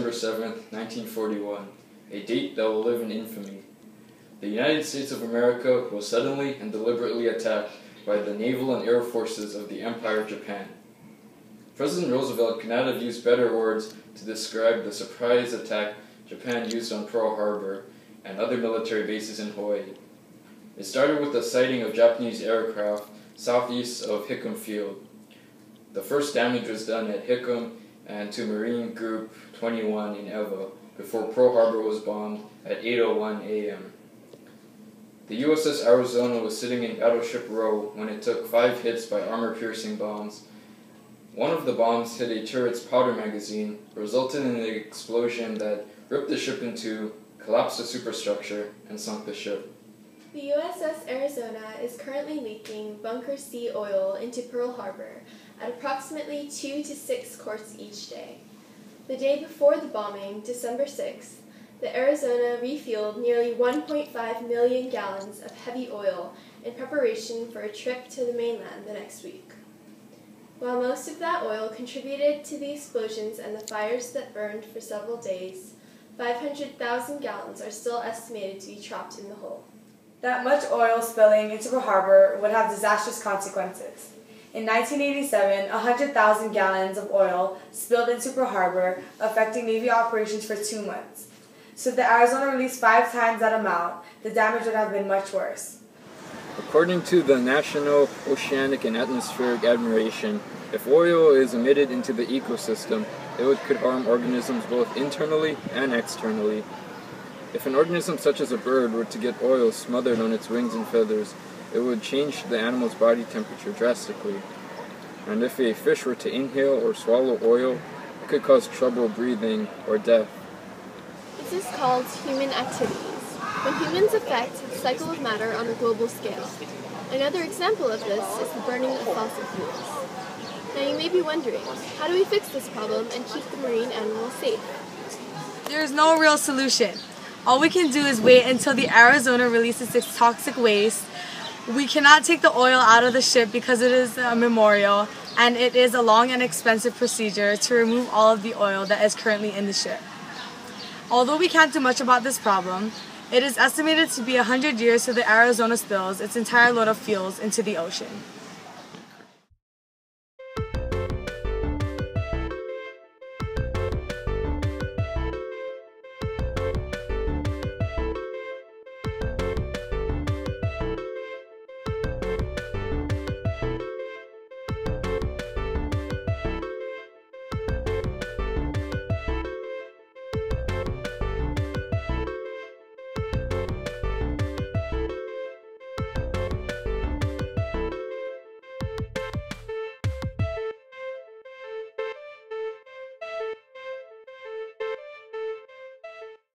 December 7th, 1941, a date that will live in infamy. The United States of America was suddenly and deliberately attacked by the naval and air forces of the Empire of Japan. President Roosevelt could not have used better words to describe the surprise attack Japan used on Pearl Harbor and other military bases in Hawaii. It started with the sighting of Japanese aircraft southeast of Hickam Field. The first damage was done at Hickam and to Marine Group 21 in Eva before Pearl Harbor was bombed at 8:01 a.m. The USS Arizona was sitting in Battleship Row when it took 5 hits by armor-piercing bombs. One of the bombs hit a turret's powder magazine, resulting in an explosion that ripped the ship in two, collapsed the superstructure, and sunk the ship. The USS Arizona is currently leaking Bunker C oil into Pearl Harbor at approximately 2 to 6 quarts each day. The day before the bombing, December 6th, the Arizona refueled nearly 1.5 million gallons of heavy oil in preparation for a trip to the mainland the next week. While most of that oil contributed to the explosions and the fires that burned for several days, 500,000 gallons are still estimated to be trapped in the hole. That much oil spilling into Pearl Harbor would have disastrous consequences. In 1987, 100,000 gallons of oil spilled into Pearl Harbor, affecting Navy operations for 2 months. So if the Arizona released 5 times that amount, the damage would have been much worse. According to the National Oceanic and Atmospheric Administration, if oil is emitted into the ecosystem, it could harm organisms both internally and externally. If an organism such as a bird were to get oil smothered on its wings and feathers, it would change the animal's body temperature drastically. And if a fish were to inhale or swallow oil, it could cause trouble breathing or death. This is called human activities, when humans affect the cycle of matter on a global scale. Another example of this is the burning of fossil fuels. Now you may be wondering, how do we fix this problem and keep the marine animals safe? There is no real solution. All we can do is wait until the Arizona releases its toxic waste. We cannot take the oil out of the ship because it is a memorial, and it is a long and expensive procedure to remove all of the oil that is currently in the ship. Although we can't do much about this problem, it is estimated to be 100 years till the Arizona spills its entire load of fuels into the ocean.